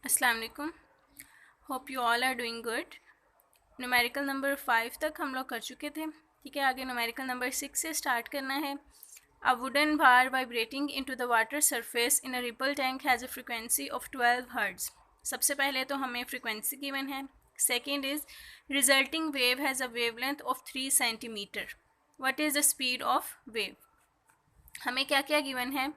अस्सलाम वालेकुम। Hope you all are doing good. Numerical number 5 तक हम लोग कर चुके थे। ठीक है, आगे न्यूमेरिकल नंबर 6 से स्टार्ट करना है। A wooden bar vibrating into the water surface in a ripple tank has a frequency of 12 hertz. सबसे पहले तो हमें फ्रिक्वेंसी गिवन है। Second is resulting wave has a wavelength of 3 centimetre. What is the speed of wave. हमें क्या क्या given है।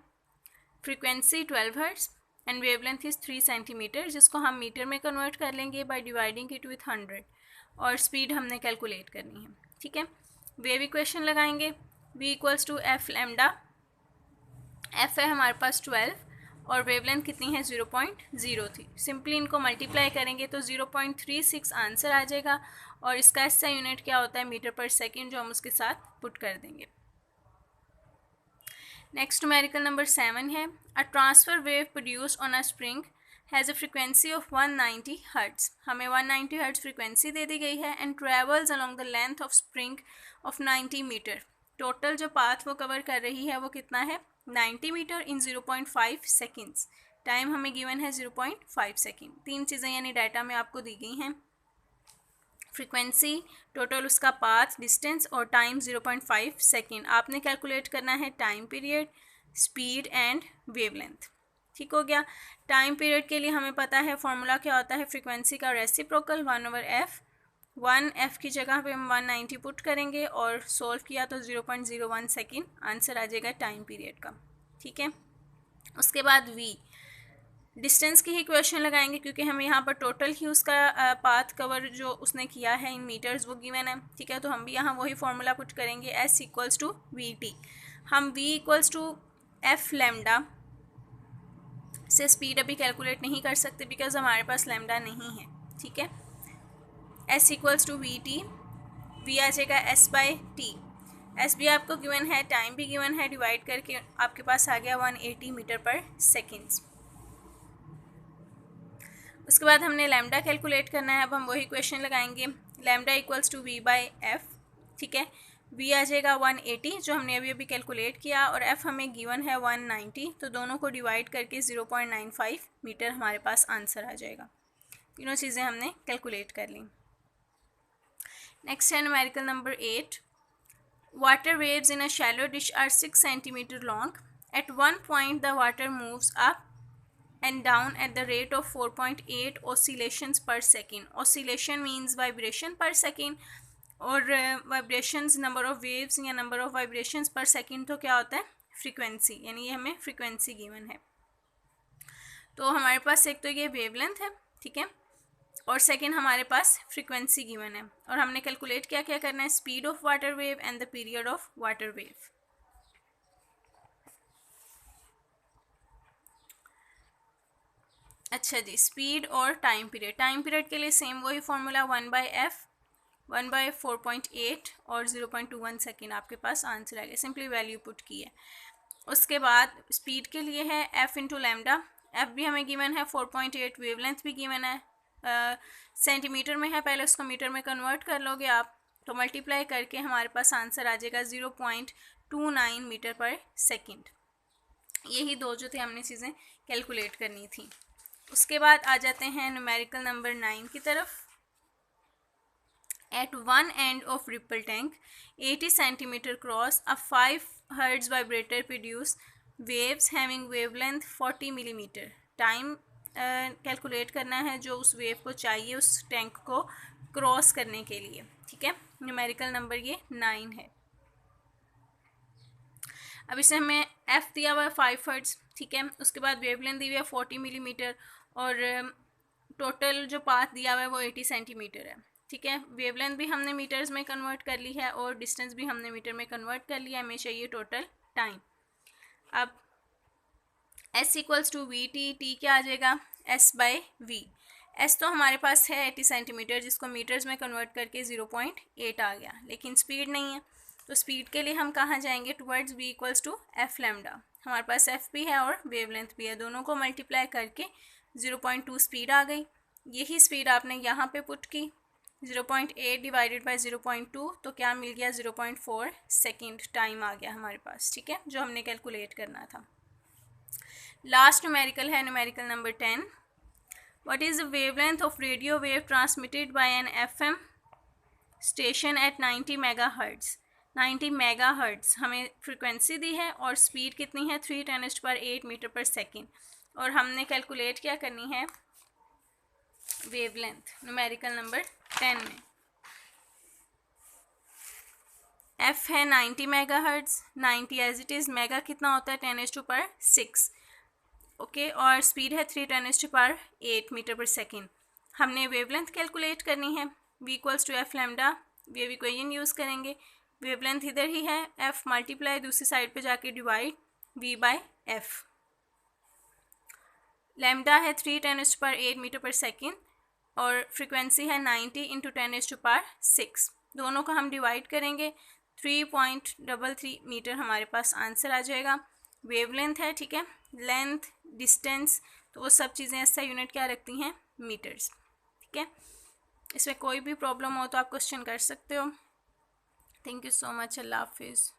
Frequency 12 hertz and wavelength is 3 centimetre, जिसको हम मीटर में कन्वर्ट कर लेंगे बाय डिवाइडिंग इट विथ 100, और स्पीड हमने कैलकुलेट करनी है। ठीक है, वेव इक्वेशन लगाएंगे। v equals to F lambda. F है हमारे पास 12 और वेवलेंथ कितनी है 0.03। सिंपली इनको मल्टीप्लाई करेंगे तो 0.36 आंसर आ जाएगा, और इसका ऐसा यूनिट क्या होता है मीटर पर सेकेंड, जो हम उसके साथ पुट कर देंगे। नेक्स्ट न्यूमेरिकल नंबर 7 है। A transfer wave produced on a spring has a frequency of 190 hertz. हमें 190 हर्ट्ज फ्रिक्वेंसी दे दी गई है and travels along the length of spring of 90 metre. Total जो पाथ वो कवर कर रही है वो कितना है 90 मीटर इन 0.5 सेकेंड्स। टाइम हमें गिवन है 0.5 सेकेंड। तीन चीज़ें यानी डाटा में आपको दी गई हैं। फ्रीक्वेंसी, टोटल उसका पाथ, डिस्टेंस और टाइम 0.5 सेकेंड। आपने कैलकुलेट करना है time period, speed and wavelength. ठीक हो गया। टाइम पीरियड के लिए हमें पता है फॉर्मूला क्या होता है फ्रीक्वेंसी का, रेसिप्रोकल 1/f। 1f की जगह पे हम 190 पुट करेंगे और सोल्व किया तो 0.01 सेकेंड आंसर आ जाएगा टाइम पीरियड का। ठीक है, उसके बाद v डिस्टेंस की ही क्वेश्चन लगाएंगे, क्योंकि हमें यहाँ पर टोटल ही उसका पाथ कवर जो उसने किया है इन मीटर्स वो गिवन है। ठीक है, तो हम भी यहाँ वही फॉर्मूला पुट करेंगे, s equals to V T. हम v equals to F lambda से स्पीड अभी कैलकुलेट नहीं कर सकते बिकॉज हमारे पास लेमडा नहीं है। ठीक है, s equals to V T. v आ जाएगा s बाई टी। एस भी आपको गिवन है, टाइम भी गिवन है, डिवाइड करके आपके पास आ गया 180 मीटर पर सेकेंड्स। उसके बाद हमने लैम्डा कैलकुलेट करना है। अब हम वही क्वेश्चन लगाएंगे, lambda equals to V by F. ठीक है, वी आ जाएगा 180 जो हमने अभी अभी कैलकुलेट किया, और एफ हमें गिवन है 190, तो दोनों को डिवाइड करके 0.95 मीटर हमारे पास आंसर आ जाएगा। तीनों चीज़ें हमने कैलकुलेट कर ली। नेक्स्ट है numerical number 8। Water waves in a shallow dish are 6 centimetre long. At one point the water moves up and down at the rate of 4.8 oscillations per second. Oscillation means vibration per second, और vibrations number of waves या number of vibrations per second तो क्या होता है frequency, यानी ये हमें frequency given है। तो हमारे पास एक तो ये वेवलेंथ है, ठीक है, और सेकेंड हमारे पास फ्रीक्वेंसी गिवन है, और हमने कैलकुलेट क्या क्या करना है, speed of water wave and the period of water wave. अच्छा जी, स्पीड और टाइम पीरियड। टाइम पीरियड के लिए सेम वही फॉर्मूला 1/f 1/4.8 और 0.21 सेकेंड आपके पास आंसर आ गया, सिंपली वैल्यू पुट की है। उसके बाद स्पीड के लिए है f इंटू लैम्डा। एफ भी हमें गिवन है 4.8, वेवलेंथ भी गिवन है, सेंटीमीटर में है, पहले उसको मीटर में कन्वर्ट कर लोगे आप तो मल्टीप्लाई करके हमारे पास आंसर आ जाएगा 0.29 मीटर पर सेकेंड। यही दो जो थे हमने चीज़ें कैलकुलेट करनी थी। उसके बाद आ जाते हैं न्यूमेरिकल नंबर 9 की तरफ। At one end of ripple tank 80 centimeter cross, a 5 hertz vibrator produce waves having wavelength 40 millimeter. Time calculate करना है जो उस वेव को चाहिए उस टैंक को क्रॉस करने के लिए। ठीक है, न्यूमेरिकल नंबर ये 9 है। अब इसे हमें एफ दिया हुआ है 5 हर्ट्ज, ठीक है, उसके बाद वेवलेंथ दी हुई है 40 मिलीमीटर, और टोटल जो पाथ दिया हुआ है वो 80 सेंटीमीटर है। ठीक है, वेवलेंथ भी हमने मीटर्स में कन्वर्ट कर ली है और डिस्टेंस भी हमने मीटर में कन्वर्ट कर लिया है। हमें चाहिए टोटल टाइम। अब s equals to V T, T क्या आ जाएगा s बाई वी। s तो हमारे पास है 80 सेंटीमीटर, जिसको मीटर्स में कन्वर्ट करके 0.8 आ गया, लेकिन स्पीड नहीं है, तो स्पीड के लिए हम कहाँ जाएंगे, towards v equals to F lambda. हमारे पास f भी है और वेवलेंथ भी है, दोनों को मल्टीप्लाई करके 0.2 स्पीड आ गई। यही स्पीड आपने यहाँ पे पुट की, 0.8 डिवाइडेड बाई 0.2, तो क्या मिल गया 0.4 सेकेंड टाइम आ गया हमारे पास। ठीक है, जो हमने कैलकुलेट करना था। लास्ट न्यूमेरिकल है numerical number 10। What is the wavelength of radio wave transmitted by an FM station at 90 megahertz. 90 megahertz हमें फ्रिक्वेंसी दी है और स्पीड कितनी है 3×10⁸ मीटर पर सेकेंड, और हमने कैलकुलेट क्या करनी है वेवलेंथ न्यूमेरिकल नंबर 10 में। F है 90 megahertz, 90 as it is, mega कितना होता है 10⁶, ओके, और स्पीड है 3×10⁸ मीटर पर सेकेंड। हमने वेवलेंथ कैलकुलेट करनी है, V = F lambda, wave equation use करेंगे। वेवलेंथ इधर ही है, F मल्टीप्लाई दूसरी साइड पे जाके डिवाइड V/F। लैम्डा है 3×10⁸ मीटर पर सेकेंड और फ्रीक्वेंसी है 90 × 10⁶। दोनों का हम डिवाइड करेंगे, 3.33 मीटर हमारे पास आंसर आ जाएगा। वेवलेंथ है, ठीक है, लेंथ, डिस्टेंस, तो वो सब चीज़ें ऐसा यूनिट क्या रखती हैं मीटर्स, ठीक है। इसमें कोई भी प्रॉब्लम हो तो आप क्वेश्चन कर सकते हो। थैंक यू सो मच, अल्लाह हाफिज़।